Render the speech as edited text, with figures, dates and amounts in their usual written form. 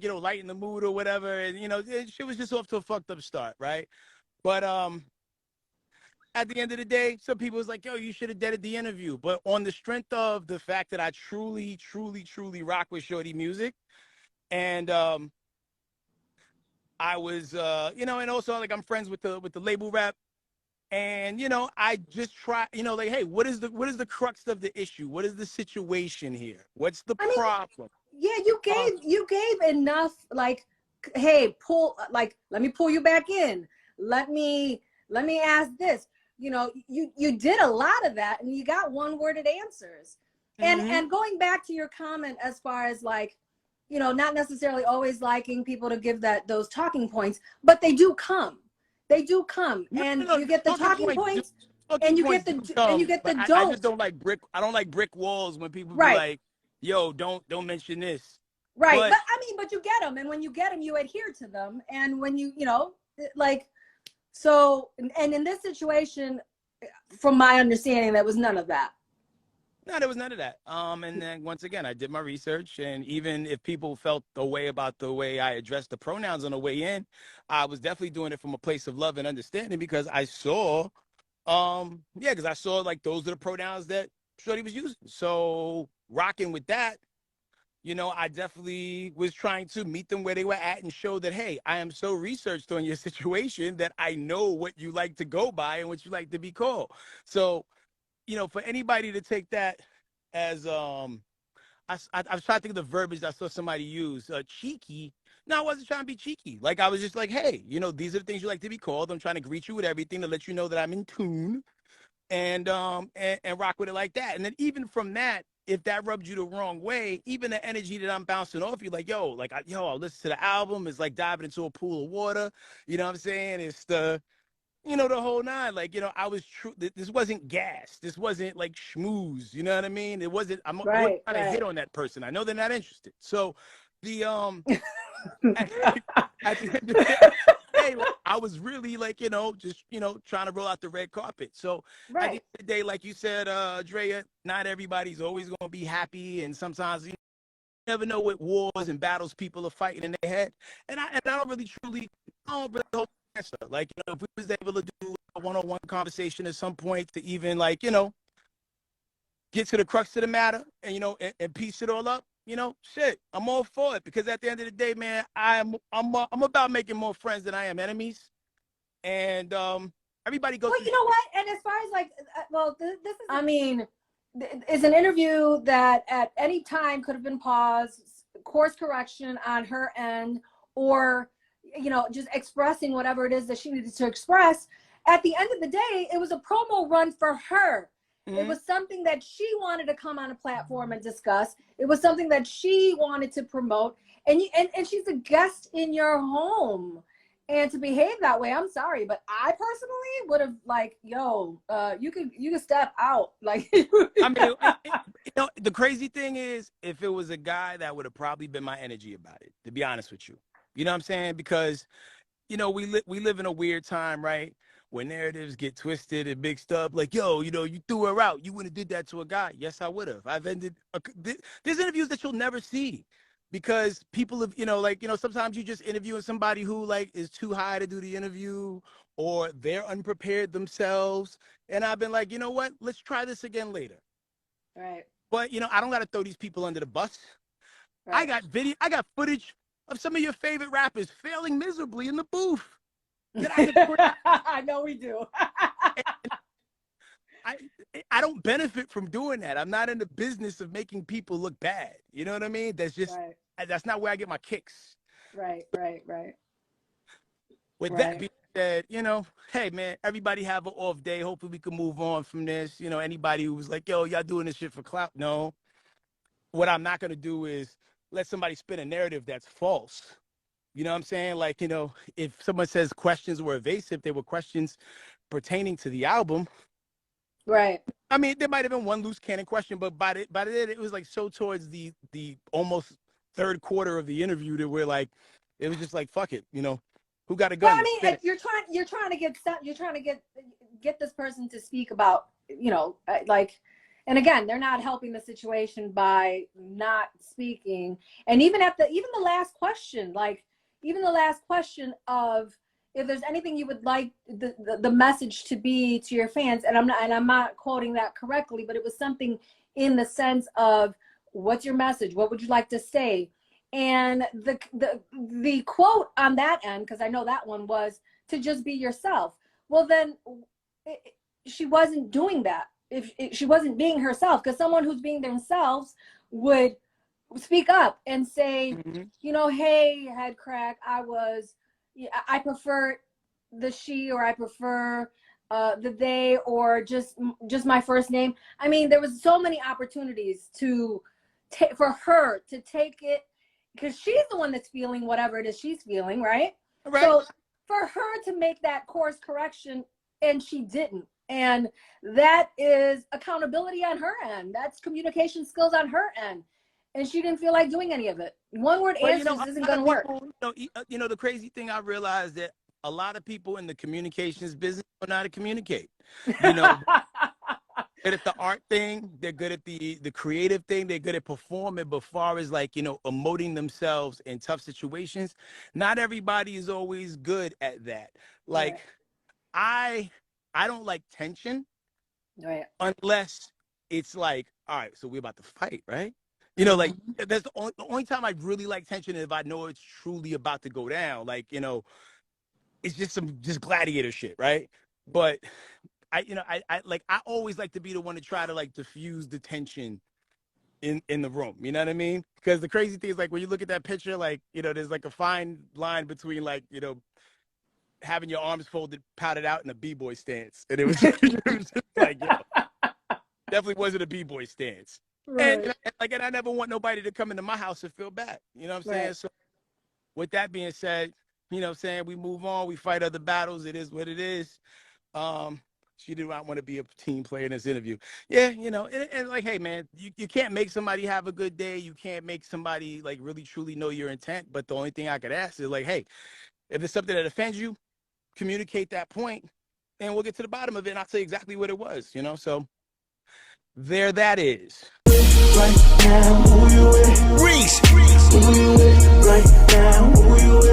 lighten the mood or whatever. And, she was just off to a fucked up start, right? But at the end of the day, some people was like, yo, you should have deaded the interview. But on the strength of the fact that I truly, truly, truly rock with Shorty music, and I was, and also like I'm friends with the label rep, and I just try, like, hey, what is the crux of the issue? What is the situation here? What's the I mean, problem? yeah, you gave enough, like, hey, let me pull you back in. Let me ask this. You did a lot of that, and you got one-worded answers. And going back to your comment as far as, like, not necessarily always liking people to give those talking points, but they do come. They do come, and No, you get the talking points, and you get the I don't. just don't like brick. I don't like brick walls when people be Right. like, "Yo, don't mention this." Right. But But I mean, but you get them. And when you get them, you adhere to them. And when like, so, and in this situation, from my understanding, there was none of that. no, there was none of that. And then once again, I did my research, and even if people felt the way about the way I addressed the pronouns on the way in, I was definitely doing it from a place of love and understanding because I saw, because I saw like those are the pronouns that Shorty was using. So rocking with that, I definitely was trying to meet them where they were at and show that, hey, I am so researched on your situation that I know what you like to go by and what you like to be called. So, for anybody to take that as I was trying to think of the verbiage I saw somebody use, cheeky. No, I wasn't trying to be cheeky. Like I was just like, hey, these are the things you like to be called. I'm trying to greet you with everything to let you know that I'm in tune and rock with it like that. And then even from that, if that rubbed you the wrong way, even the energy that I'm bouncing off you, like, yo, like, I'll listen to the album. It's like diving into a pool of water. You know what I'm saying? It's the whole nine. Like, I was true. This wasn't gas. This wasn't like schmooze. You know what I mean? It wasn't, I wasn't trying to hit on that person. I know they're not interested. So the, at the end of the day, like, I was really like, just, trying to roll out the red carpet. So at the end of the day, like you said, Drea, not everybody's always going to be happy. And sometimes you never know what wars and battles people are fighting in their head. And I don't really truly, I don't really hold the answer. Like, if we was able to do a one-on-one conversation at some point to even like, get to the crux of the matter and, and piece it all up, shit, I'm all for it because at the end of the day, man, I'm about making more friends than I am enemies. And everybody goes. Well, you know what? And as far as like, this is, I mean, it's an interview that at any time could have been paused, course correction on her end, or, just expressing whatever it is that she needed to express. At the end of the day, it was a promo run for her. It was something that she wanted to come on a platform and discuss. It was something that she wanted to promote. And she's a guest in your home. And to behave that way, I'm sorry, but I personally would have like, yo, you can step out. Like, I mean, the crazy thing is, if it was a guy, that would have probably been my energy about it. To be honest with you, you know what I'm saying? Because, we live in a weird time, right? Where narratives get twisted and mixed up. Like, yo, you threw her out. You wouldn't have did that to a guy. Yes, I would have. There's interviews that you'll never see because people have, sometimes you just interviewing somebody who like is too high to do the interview or they're unprepared themselves. And I've been like, you know what? Let's try this again later. right. But, I don't got to throw these people under the bus. Right. I got footage of some of your favorite rappers failing miserably in the booth. I know we do. I don't benefit from doing that. I'm not in the business of making people look bad. You know what I mean? That's just, that's not where I get my kicks. Right. With that being said, hey, man, everybody have an off day. Hopefully we can move on from this. Anybody who was like, yo, y'all doing this shit for clout. No. What I'm not going to do is let somebody spin a narrative that's false. You know what I'm saying? Like, if someone says questions were evasive, they were questions pertaining to the album. Right. I mean, there might have been one loose cannon question, but by the end, it was like so towards the almost third quarter of the interview that we're like, it was just like, fuck it, who got a gun? Well, I mean, you're trying to get this person to speak about, like, And again, they're not helping the situation by not speaking. And even the last question, like even the last question of if there's anything you would like the message to be to your fans, and I'm not quoting that correctly, but it was something in the sense of, what's your message? What would you like to say? And the quote on that end, because I know that one was to just be yourself. Well, then she wasn't doing that. If she wasn't being herself, because someone who's being themselves would speak up and say, you know, hey, HeadKrack, I prefer the she, or I prefer the they, or just my first name. I mean, there was so many opportunities for her to take it, because she's the one that's feeling whatever it is she's feeling, right? So for her to make that course correction, and she didn't. And that is accountability on her end. That's communication skills on her end. And she didn't feel like doing any of it. One word answers isn't going to work. You know, the crazy thing, I realized that a lot of people in the communications business don't know how to communicate. You know, good at the art thing, they're good at the creative thing, they're good at performing, but far as like, you know, emoting themselves in tough situations, not everybody is always good at that. Like, right. I don't like tension, right, unless it's like, all right, so we're about to fight, right? You know, like that's the only time I really like tension is if I know it's truly about to go down. Like, you know, it's just gladiator shit, right? But I always like to be the one to try to like diffuse the tension in the room. You know what I mean? Because the crazy thing is, like, when you look at that picture, like, you know, there's like a fine line between, like, you know, having your arms folded, pouted out in a b-boy stance, and it was, it was just like, yo, definitely wasn't a b-boy stance. Right. And I never want nobody to come into my house and feel bad. You know what I'm saying? Right. So with that being said, you know what I'm saying, we move on, we fight other battles. It is what it is. She did not want to be a team player in this interview. Yeah, you know, and like, hey, man, you can't make somebody have a good day. You can't make somebody like really truly know your intent. But the only thing I could ask is, like, hey, if it's something that offends you, communicate that point, and we'll get to the bottom of it, and I'll tell you exactly what it was, you know? So there that is. Right now, who you with? Reese. Who you with? Right now, who you with?